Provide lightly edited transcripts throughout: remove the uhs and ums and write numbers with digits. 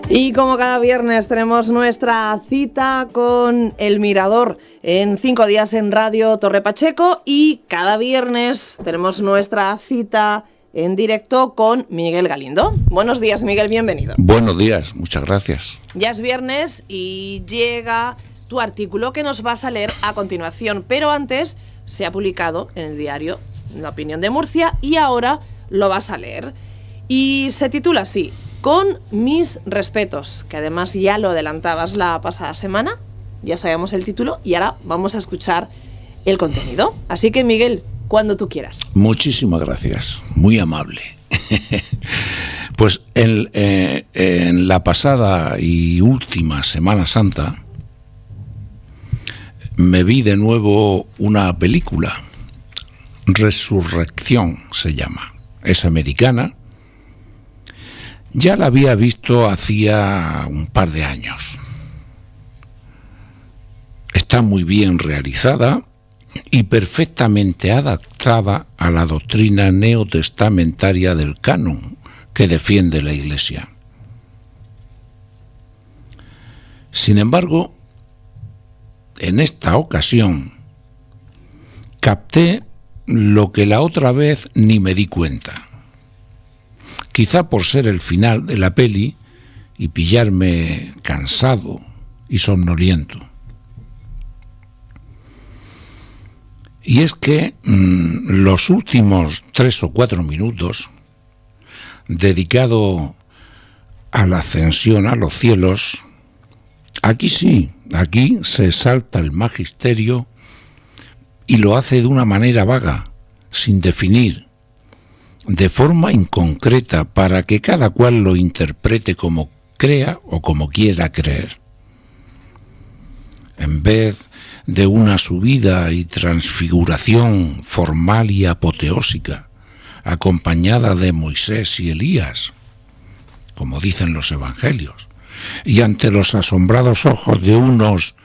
Y como cada viernes tenemos nuestra cita con El Mirador en 5 días en Radio Torre Pacheco, y cada viernes tenemos nuestra cita en directo con Miguel Galindo. Buenos días, Miguel, bienvenido. Buenos días, muchas gracias. Ya es viernes y llega tu artículo que nos vas a leer a continuación, pero antes se ha publicado en el diario La Opinión de Murcia y ahora lo vas a leer. Y se titula así: Con mis respetos, que además ya lo adelantabas la pasada semana, ya sabíamos el título y ahora vamos a escuchar el contenido. Así que, Miguel, cuando tú quieras. Muchísimas gracias, muy amable. Pues en la pasada y última Semana Santa me vi de nuevo una película, Resurrección se llama, es americana. Ya la había visto hacía un par de años. Está muy bien realizada y perfectamente adaptada a la doctrina neotestamentaria del canon que defiende la Iglesia. Sin embargo, en esta ocasión capté lo que la otra vez ni me di cuenta. Quizá por ser el final de la peli y pillarme cansado y somnoliento. Y es que los últimos 3 o 4 minutos, dedicado a la ascensión a los cielos, aquí sí, aquí se salta el magisterio y lo hace de una manera vaga, sin definir, de forma inconcreta, para que cada cual lo interprete como crea o como quiera creer. En vez de una subida y transfiguración formal y apoteósica, acompañada de Moisés y Elías, como dicen los evangelios, y ante los asombrados ojos de unos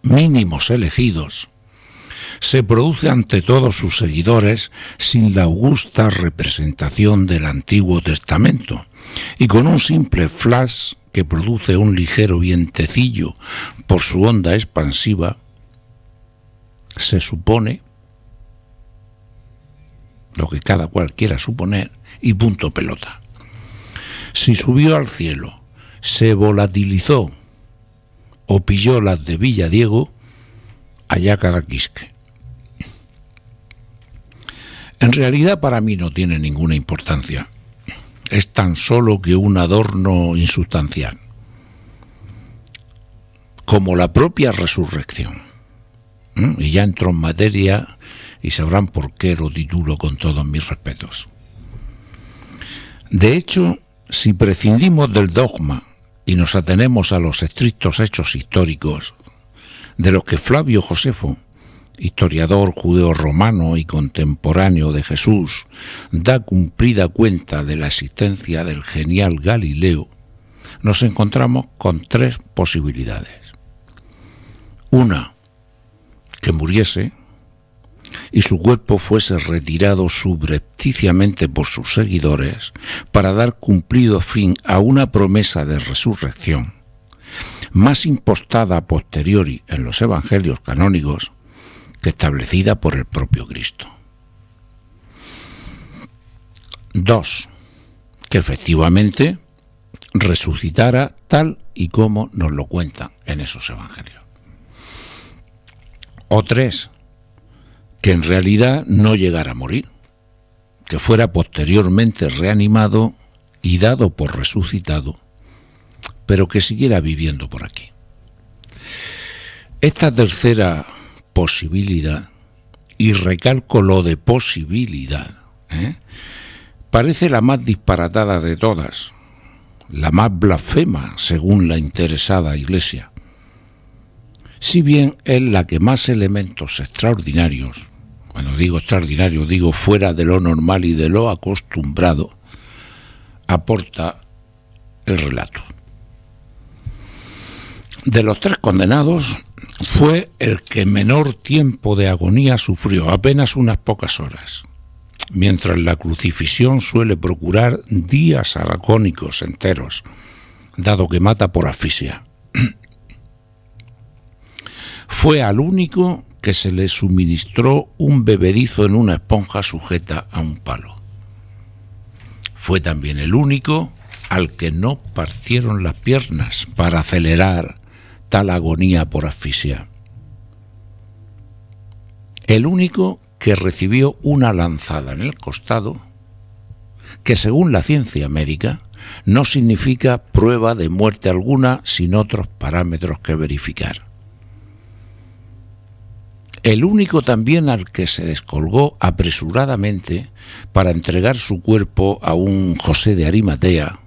mínimos elegidos, se produce ante todos sus seguidores sin la augusta representación del Antiguo Testamento, y con un simple flash que produce un ligero vientecillo por su onda expansiva, se supone lo que cada cual quiera suponer y punto pelota. Si subió al cielo, se volatilizó o pilló las de Villadiego, allá cada quisque. En realidad para mí no tiene ninguna importancia. Es tan solo que un adorno insustancial, como la propia resurrección. Y ya entro en materia y sabrán por qué lo titulo con todos mis respetos. De hecho, si prescindimos del dogma y nos atenemos a los estrictos hechos históricos, de los que Flavio Josefo, historiador judeo-romano y contemporáneo de Jesús, da cumplida cuenta de la existencia del genial Galileo, nos encontramos con 3 posibilidades. Una, que muriese y su cuerpo fuese retirado subrepticiamente por sus seguidores para dar cumplido fin a una promesa de resurrección, más impostada a posteriori en los evangelios canónicos que establecida por el propio Cristo. 2, que efectivamente resucitara tal y como nos lo cuentan en esos evangelios. O 3, que en realidad no llegara a morir, que fuera posteriormente reanimado y dado por resucitado, pero que siguiera viviendo por aquí. Esta tercera posibilidad, y recalco lo de posibilidad, parece la más disparatada de todas, la más blasfema según la interesada Iglesia, si bien es la que más elementos extraordinarios, cuando digo extraordinario digo fuera de lo normal y de lo acostumbrado, aporta el relato. De los 3 condenados, fue el que menor tiempo de agonía sufrió, apenas unas pocas horas, mientras la crucifixión suele procurar días agónicos enteros dado que mata por asfixia. Fue al único que se le suministró un bebedizo en una esponja sujeta a un palo. Fue también el único al que no partieron las piernas para acelerar tal agonía por asfixia. El único que recibió una lanzada en el costado, que según la ciencia médica no significa prueba de muerte alguna sin otros parámetros que verificar. El único también al que se descolgó apresuradamente para entregar su cuerpo a un José de Arimatea,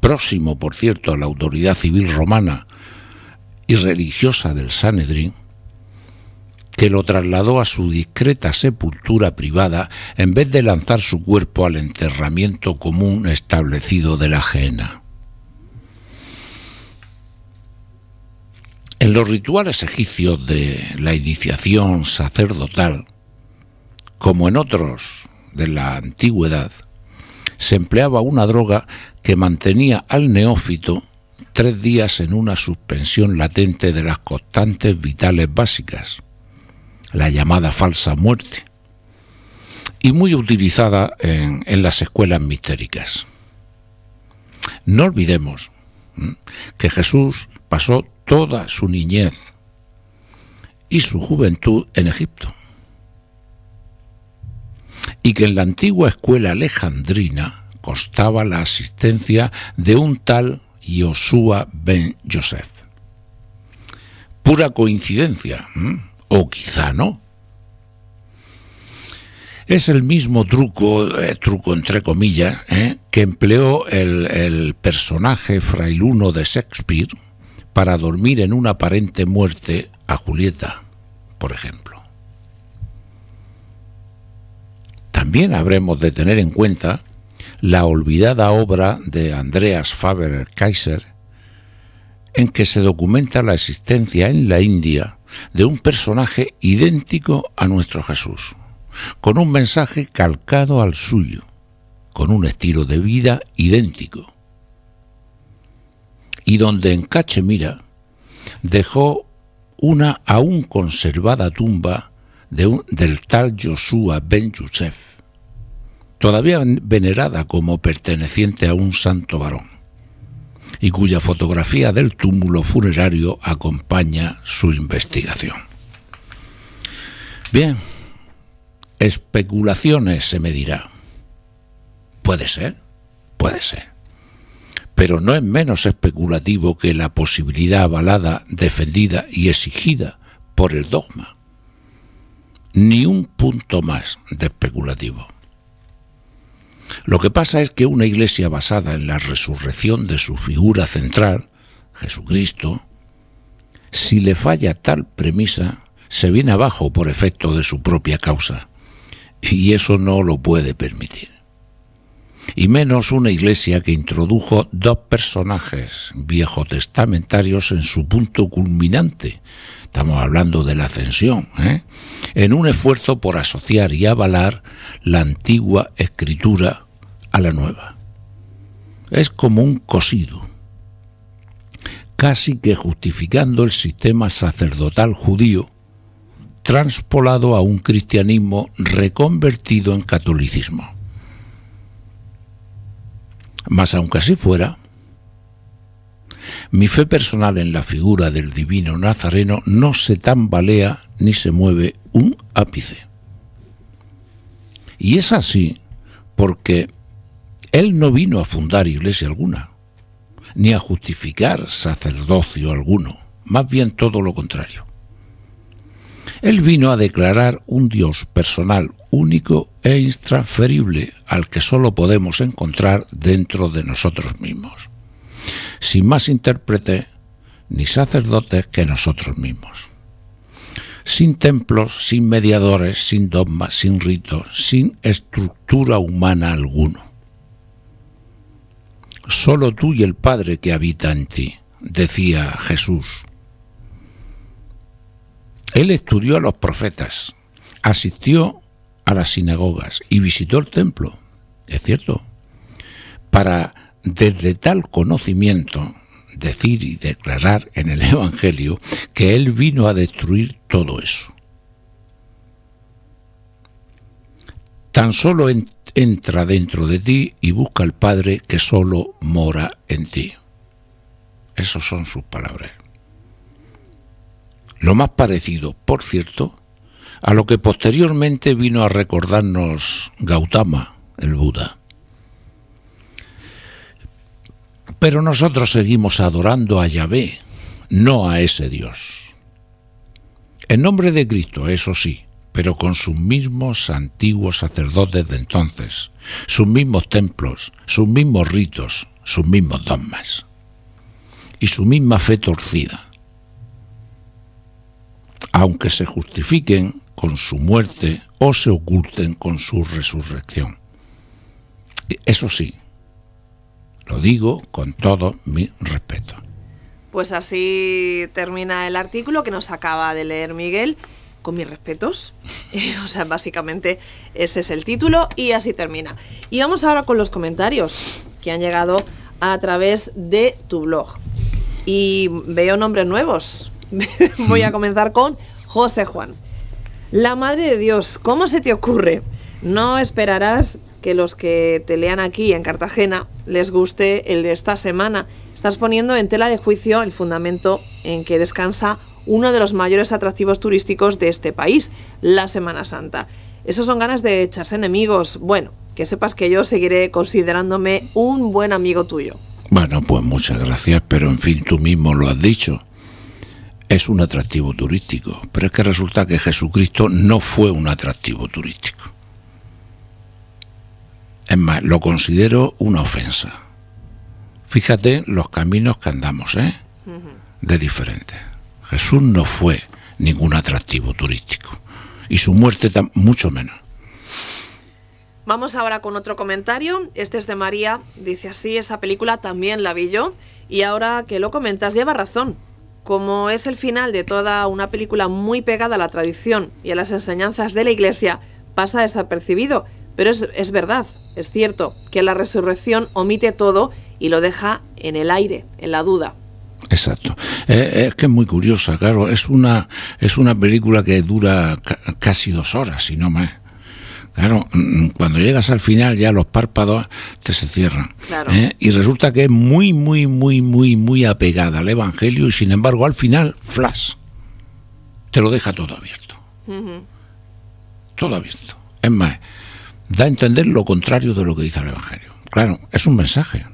próximo, por cierto, a la autoridad civil romana y religiosa del Sanedrín, que lo trasladó a su discreta sepultura privada en vez de lanzar su cuerpo al enterramiento común establecido de la Gehenna. En los rituales egipcios de la iniciación sacerdotal, como en otros de la antigüedad, se empleaba una droga que mantenía al neófito 3 días en una suspensión latente de las constantes vitales básicas, la llamada falsa muerte, y muy utilizada en las escuelas mistéricas. No olvidemos que Jesús pasó toda su niñez y su juventud en Egipto, y que en la antigua escuela alejandrina constaba la asistencia de un tal Yoshua ben Yosef. Pura coincidencia, o quizá no. Es el mismo truco entre comillas, que empleó el personaje frailuno de Shakespeare para dormir en una aparente muerte a Julieta, por ejemplo. También habremos de tener en cuenta la olvidada obra de Andreas Faber-Kaiser, en que se documenta la existencia en la India de un personaje idéntico a nuestro Jesús, con un mensaje calcado al suyo, con un estilo de vida idéntico, y donde en Cachemira dejó una aún conservada tumba del tal Yoshua ben Yosef, todavía venerada como perteneciente a un santo varón, y cuya fotografía del túmulo funerario acompaña su investigación. Bien, especulaciones se me dirá. Puede ser, pero no es menos especulativo que la posibilidad avalada, defendida y exigida por el dogma. Ni un punto más de especulativo. Lo que pasa es que una iglesia basada en la resurrección de su figura central, Jesucristo, si le falla tal premisa, se viene abajo por efecto de su propia causa, y eso no lo puede permitir. Y menos una iglesia que introdujo 2 personajes viejotestamentarios en su punto culminante, estamos hablando de la ascensión, en un esfuerzo por asociar y avalar la antigua escritura a la nueva. Es como un cosido, casi que justificando el sistema sacerdotal judío, transpolado a un cristianismo reconvertido en catolicismo. Mas aunque así fuera, mi fe personal en la figura del divino Nazareno no se tambalea ni se mueve un ápice. Y es así porque él no vino a fundar iglesia alguna, ni a justificar sacerdocio alguno, más bien todo lo contrario. Él vino a declarar un Dios personal, único e intransferible, al que solo podemos encontrar dentro de nosotros mismos, sin más intérpretes ni sacerdotes que nosotros mismos, sin templos, sin mediadores, sin dogmas, sin ritos, sin estructura humana alguno. Solo tú y el Padre que habita en ti, decía Jesús. Él estudió a los profetas, asistió a las sinagogas y visitó el templo, es cierto, para desde tal conocimiento, decir y declarar en el Evangelio que Él vino a destruir todo eso. Tan solo entra dentro de ti y busca al Padre que solo mora en ti. Esas son sus palabras. Lo más parecido, por cierto, a lo que posteriormente vino a recordarnos Gautama, el Buda. Pero nosotros seguimos adorando a Yahvé, no a ese Dios. En nombre de Cristo, eso sí, pero con sus mismos antiguos sacerdotes de entonces, sus mismos templos, sus mismos ritos, sus mismos dogmas y su misma fe torcida, aunque se justifiquen con su muerte o se oculten con su resurrección. Eso sí, lo digo con todo mi respeto. Pues así termina el artículo que nos acaba de leer Miguel, con mis respetos. O sea, básicamente ese es el título y así termina. Y vamos ahora con los comentarios que han llegado a través de tu blog. Y veo nombres nuevos. Voy a comenzar con José Juan. La Madre de Dios, ¿cómo se te ocurre? No esperarás que los que te lean aquí en Cartagena les guste el de esta semana. Estás poniendo en tela de juicio el fundamento en que descansa uno de los mayores atractivos turísticos de este país, la Semana Santa. Esos son ganas de echarse enemigos. Bueno, que sepas que yo seguiré considerándome un buen amigo tuyo. Bueno, pues muchas gracias, pero en fin, tú mismo lo has dicho. Es un atractivo turístico, pero es que resulta que Jesucristo no fue un atractivo turístico. Es más, lo considero una ofensa. Fíjate los caminos que andamos, de diferentes. Jesús no fue ningún atractivo turístico. Y su muerte mucho menos. Vamos ahora con otro comentario. Este es de María. Dice así, esa película también la vi yo. Y ahora que lo comentas, lleva razón. Como es el final de toda una película muy pegada a la tradición y a las enseñanzas de la Iglesia, pasa desapercibido. Pero es verdad, es cierto, que la resurrección omite todo y lo deja en el aire, en la duda. Exacto. Es que es muy curiosa, claro. Es una película que dura casi 2 horas, si no más. Claro, cuando llegas al final ya los párpados te se cierran. Claro. Y resulta que es muy, muy, muy, muy, muy apegada al Evangelio y sin embargo al final, flash, te lo deja todo abierto. Uh-huh. Todo abierto. Es más, da a entender lo contrario de lo que dice el Evangelio. Claro, es un mensaje.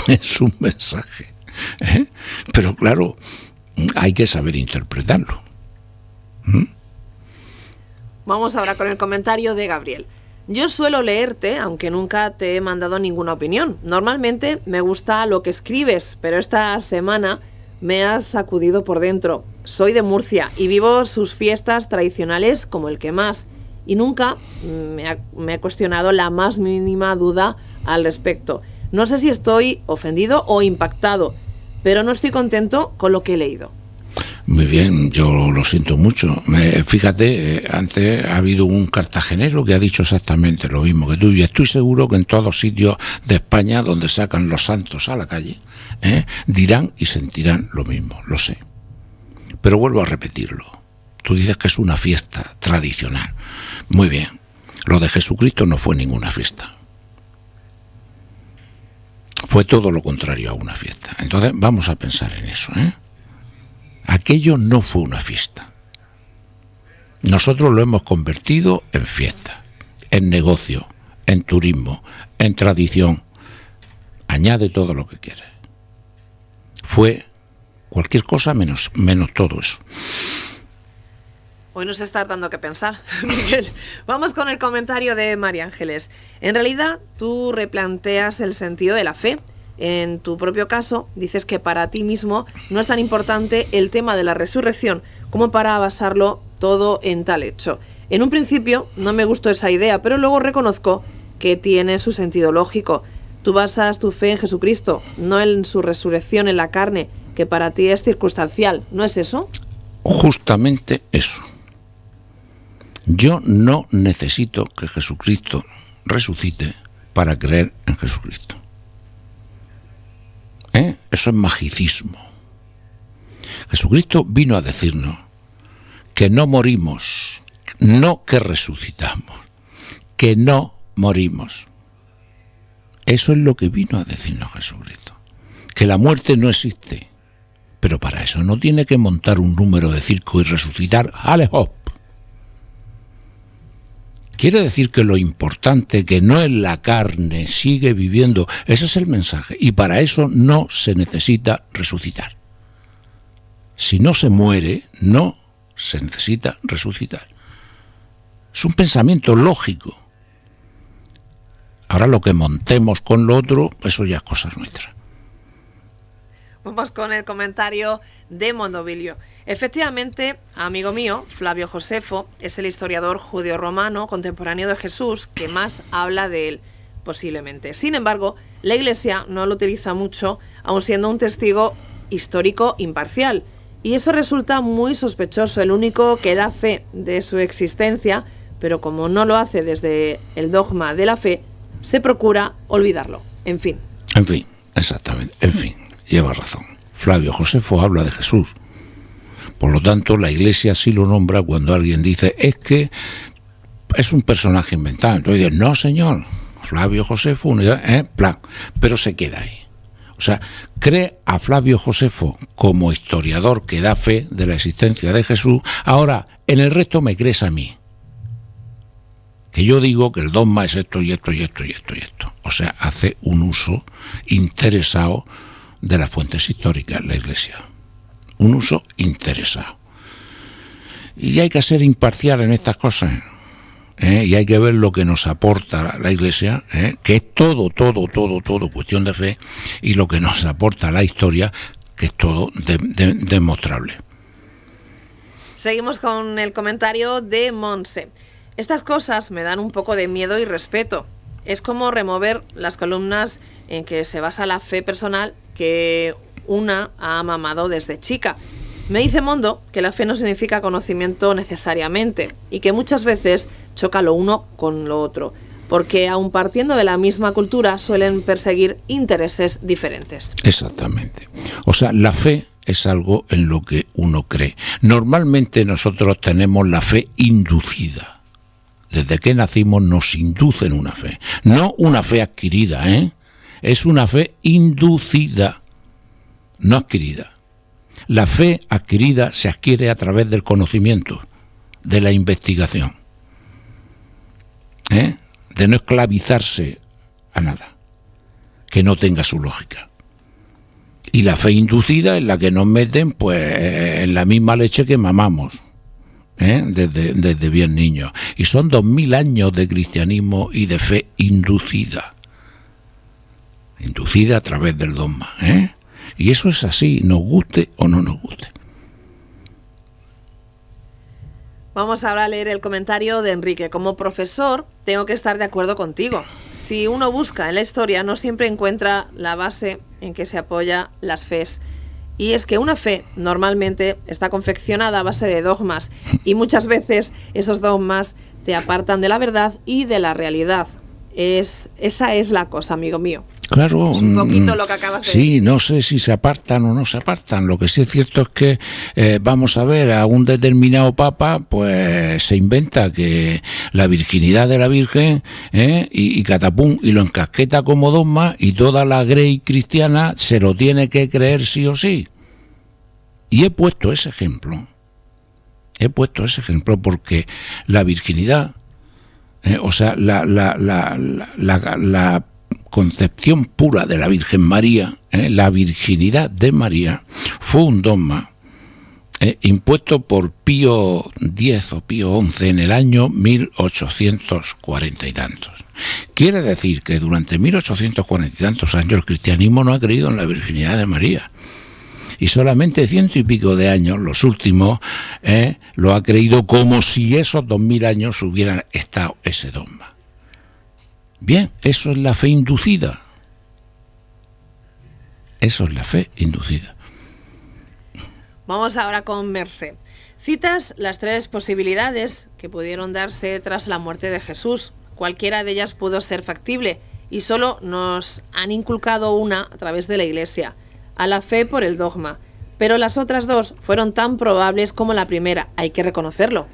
Es un mensaje. Pero claro, hay que saber interpretarlo. Vamos ahora con el comentario de Gabriel. Yo suelo leerte, aunque nunca te he mandado ninguna opinión. Normalmente me gusta lo que escribes, pero esta semana me has sacudido por dentro. Soy de Murcia y vivo sus fiestas tradicionales como el que más. Y nunca me he cuestionado la más mínima duda al respecto. No sé si estoy ofendido o impactado, pero no estoy contento con lo que he leído. Muy bien, yo lo siento mucho. Fíjate, antes ha habido un cartagenero que ha dicho exactamente lo mismo que tú, y estoy seguro que en todos sitios de España donde sacan los santos a la calle, dirán y sentirán lo mismo, lo sé. Pero vuelvo a repetirlo. Tú dices que es una fiesta tradicional. Muy bien, lo de Jesucristo no fue ninguna fiesta. Fue todo lo contrario a una fiesta. Entonces vamos a pensar en eso, Aquello no fue una fiesta. Nosotros lo hemos convertido en fiesta, en negocio, en turismo, en tradición. Añade todo lo que quieras. Fue cualquier cosa menos todo eso. Hoy nos está dando que pensar, Miguel. Vamos con el comentario de María Ángeles. En realidad, tú replanteas el sentido de la fe. En tu propio caso, dices que para ti mismo no es tan importante el tema de la resurrección como para basarlo todo en tal hecho. En un principio no me gustó esa idea, pero luego reconozco que tiene su sentido lógico. Tú basas tu fe en Jesucristo, no en su resurrección en la carne, que para ti es circunstancial. ¿No es eso? Justamente eso. Yo no necesito que Jesucristo resucite para creer en Jesucristo. Eso es magicismo. Jesucristo vino a decirnos que no morimos, no que resucitamos, que no morimos. Eso es lo que vino a decirnos Jesucristo, que la muerte no existe, pero para eso no tiene que montar un número de circo y resucitar ¡ale hop! Quiere decir que lo importante, que no es la carne, sigue viviendo. Ese es el mensaje. Y para eso no se necesita resucitar. Si no se muere, no se necesita resucitar. Es un pensamiento lógico. Ahora lo que montemos con lo otro, eso ya es cosa nuestra. Vamos con el comentario de Mondovilio. Efectivamente, amigo mío, Flavio Josefo es el historiador judeo-romano contemporáneo de Jesús que más habla de él, posiblemente. Sin embargo, la Iglesia no lo utiliza mucho, aun siendo un testigo histórico imparcial. Y eso resulta muy sospechoso. El único que da fe de su existencia, pero como no lo hace desde el dogma de la fe, se procura olvidarlo. En fin, exactamente, en fin. Lleva razón. Flavio Josefo habla de Jesús. Por lo tanto, la Iglesia sí lo nombra cuando alguien dice es que es un personaje inventado. Entonces dice, no señor, Flavio Josefo, pero se queda ahí. O sea, cree a Flavio Josefo como historiador que da fe de la existencia de Jesús. Ahora, en el resto me crees a mí. Que yo digo que el dogma es esto y esto y esto y esto y esto. O sea, hace un uso interesado de las fuentes históricas, la Iglesia. Un uso interesado. Y hay que ser imparcial en estas cosas. Y hay que ver lo que nos aporta la Iglesia, que es todo cuestión de fe, y lo que nos aporta la historia, que es todo demostrable. Seguimos con el comentario de Monse. Estas cosas me dan un poco de miedo y respeto. Es como remover las columnas en que se basa la fe personal que una ha mamado desde chica. Me dice Mondo que la fe no significa conocimiento necesariamente y que muchas veces choca lo uno con lo otro, porque aun partiendo de la misma cultura suelen perseguir intereses diferentes. Exactamente. O sea, la fe es algo en lo que uno cree. Normalmente nosotros tenemos la fe inducida. Desde que nacimos nos inducen una fe. No una fe adquirida, es una fe inducida, no adquirida. La fe adquirida se adquiere a través del conocimiento, de la investigación, de no esclavizarse a nada, que no tenga su lógica. Y la fe inducida es la que nos meten pues en la misma leche que mamamos, desde bien niños. Y son 2000 años de cristianismo y de fe inducida a través del dogma, y eso es así, nos guste o no nos guste. Vamos ahora a leer el comentario de Enrique. Como profesor, tengo que estar de acuerdo contigo. Si uno busca en la historia, no siempre encuentra la base en que se apoya las fes. Y es que una fe normalmente está confeccionada a base de dogmas y muchas veces esos dogmas te apartan de la verdad y de la realidad. Esa es la cosa, amigo mío. Claro, es un poquito lo que acabas de decir. decir. No sé si se apartan o no se apartan. Lo que sí es cierto es que vamos a ver, a un determinado papa pues se inventa que la virginidad de la Virgen y catapum, y lo encasqueta como dogma, y toda la grey cristiana se lo tiene que creer sí o sí. Y he puesto ese ejemplo porque la virginidad, o sea, la concepción pura de la Virgen María, la virginidad de María, fue un dogma impuesto por Pío X o Pío XI en el año 1840 y tantos. Quiere decir que durante 1840 y tantos años el cristianismo no ha creído en la virginidad de María. Y solamente 100 y pico de años, los últimos, lo ha creído como si esos 2000 años hubieran estado ese dogma. Bien, eso es la fe inducida. Eso es la fe inducida. Vamos ahora con Mercé. Citas las 3 posibilidades que pudieron darse tras la muerte de Jesús. Cualquiera de ellas pudo ser factible. y solo nos han inculcado una a través de la Iglesia, a la fe por el dogma. Pero las otras dos fueron tan probables como la primera, hay que reconocerlo.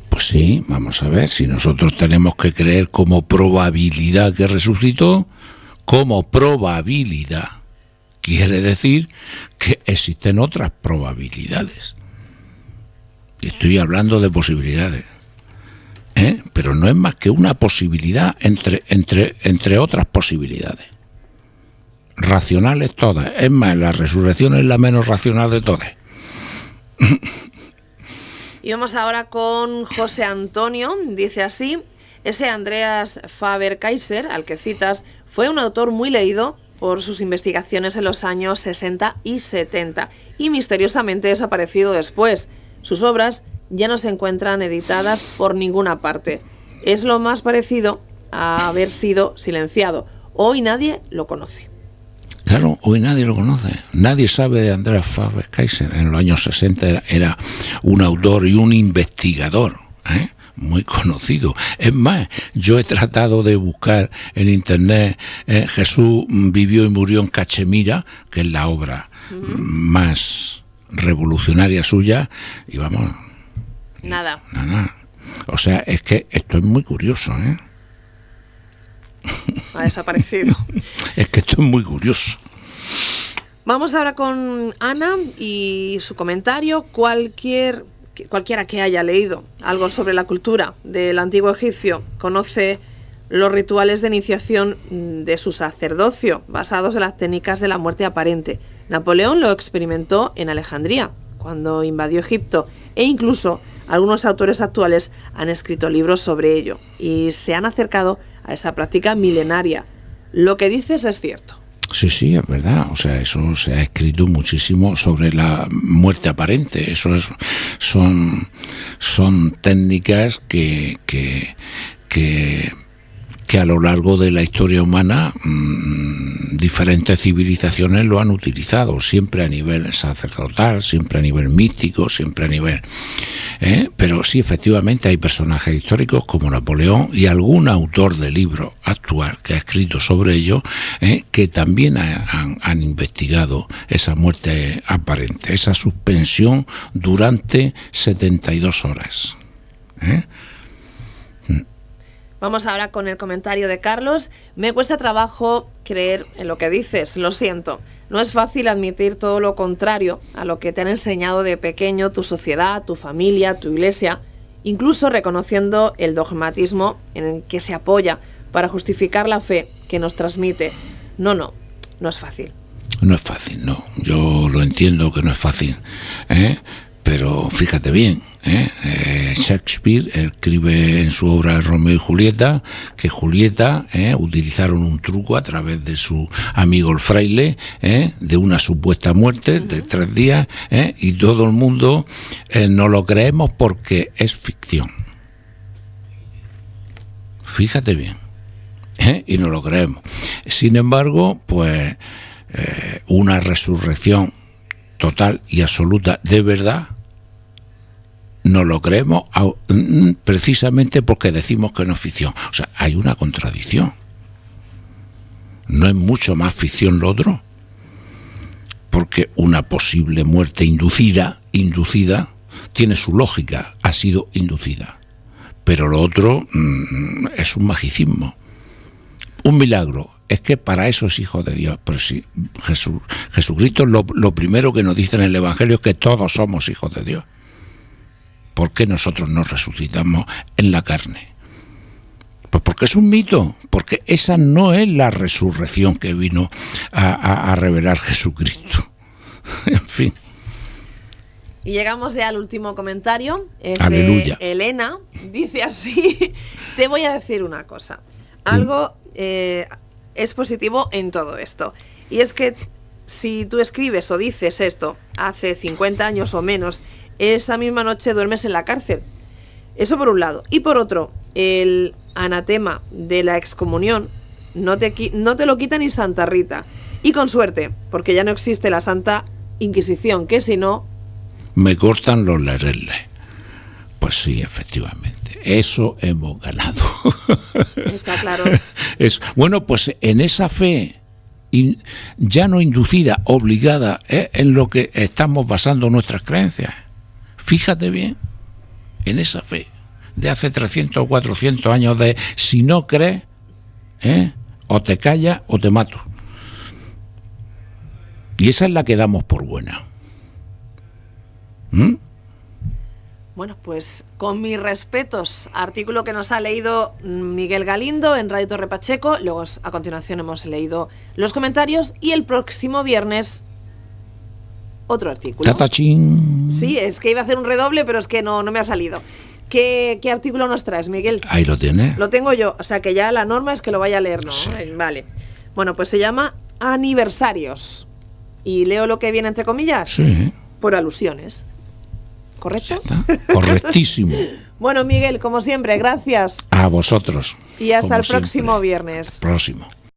Pues sí, vamos a ver, si nosotros tenemos que creer como probabilidad que resucitó, como probabilidad, quiere decir que existen otras probabilidades. Y estoy hablando de posibilidades, pero no es más que una posibilidad entre otras posibilidades. Racionales todas. Es más, la resurrección es la menos racional de todas. Y vamos ahora con José Antonio. Dice así: ese Andreas Faber-Kaiser, al que citas, fue un autor muy leído por sus investigaciones en los años 60 y 70 y misteriosamente desaparecido después. Sus obras ya no se encuentran editadas por ninguna parte. Es lo más parecido a haber sido silenciado. Hoy nadie lo conoce. Claro, hoy nadie lo conoce. Nadie sabe de Andreas Faber-Kaiser. En los años 60 era un autor y un investigador, muy conocido. Es más, yo he tratado de buscar en internet Jesús vivió y murió en Cachemira, que es la obra más revolucionaria suya, y vamos... Nada. O sea, es que esto es muy curioso, Ha desaparecido. Es que esto es muy curioso. Vamos ahora con Ana y su comentario. Cualquiera que haya leído algo sobre la cultura del antiguo egipcio conoce los rituales de iniciación de su sacerdocio, basados en las técnicas de la muerte aparente. Napoleón lo experimentó en Alejandría, cuando invadió Egipto, e incluso algunos autores actuales han escrito libros sobre ello y se han acercado a esa práctica milenaria. Lo que dices es cierto. Sí, es verdad. O sea, eso se ha escrito muchísimo sobre la muerte aparente. Eso son técnicas que a lo largo de la historia humana diferentes civilizaciones lo han utilizado, siempre a nivel sacerdotal, siempre a nivel místico, siempre a nivel... Pero sí, efectivamente, hay personajes históricos como Napoleón y algún autor de libro actual que ha escrito sobre ello, que también han investigado esa muerte aparente, esa suspensión durante 72 horas. Vamos ahora con el comentario de Carlos. Me cuesta trabajo creer en lo que dices, lo siento. No es fácil admitir todo lo contrario a lo que te han enseñado de pequeño tu sociedad, tu familia, tu iglesia, incluso reconociendo el dogmatismo en el que se apoya para justificar la fe que nos transmite. No es fácil. No es fácil, no. Yo lo entiendo que no es fácil, pero fíjate bien. Shakespeare escribe en su obra Romeo y Julieta que Julieta utilizaron un truco a través de su amigo el fraile, de una supuesta muerte de 3 días, y todo el mundo no lo creemos porque es ficción. Fíjate bien, y no lo creemos. Sin embargo, pues una resurrección total y absoluta de verdad no lo creemos precisamente porque decimos que no es ficción. O sea, hay una contradicción. ¿No es mucho más ficción lo otro? Porque una posible muerte inducida, tiene su lógica, ha sido inducida. Pero lo otro es un magicismo. Un milagro. Es que para eso es hijo de Dios. Pero sí, Jesucristo lo primero que nos dice en el Evangelio es que todos somos hijos de Dios. ¿Por qué nosotros nos resucitamos en la carne? Pues porque es un mito, porque esa no es la resurrección que vino a revelar Jesucristo. En fin. Y llegamos ya al último comentario. Es Aleluya. De Elena. Dice así: te voy a decir una cosa. Algo es positivo en todo esto. Y es que si tú escribes o dices esto hace 50 años o menos, esa misma noche duermes en la cárcel. Eso por un lado. Y por otro, el anatema de la excomunión no te lo quita ni Santa Rita. Y con suerte, porque ya no existe la Santa Inquisición, que si no... Me cortan los lareles. Pues sí, efectivamente. Eso hemos ganado. Está claro. Bueno, pues en esa fe, ya no inducida, obligada, en lo que estamos basando nuestras creencias. Fíjate bien, en esa fe de hace 300 o 400 años de si no crees, o te callas o te mato. Y esa es la que damos por buena. Bueno, pues con mis respetos, artículo que nos ha leído Miguel Galindo en Radio Torre Pacheco, luego a continuación hemos leído los comentarios y el próximo viernes otro artículo. ¡Tatachín! Sí, es que iba a hacer un redoble, pero es que no me ha salido. ¿Qué artículo nos traes, Miguel? Ahí lo tienes. Lo tengo yo, o sea que ya la norma es que lo vaya a leer, ¿no? Sí. Vale. Bueno, pues se llama Aniversarios. Y leo lo que viene entre comillas. Sí. Por alusiones. ¿Correcto? Correctísimo. Bueno, Miguel, como siempre, gracias. A vosotros. Y hasta como el próximo siempre. viernes. Próximo.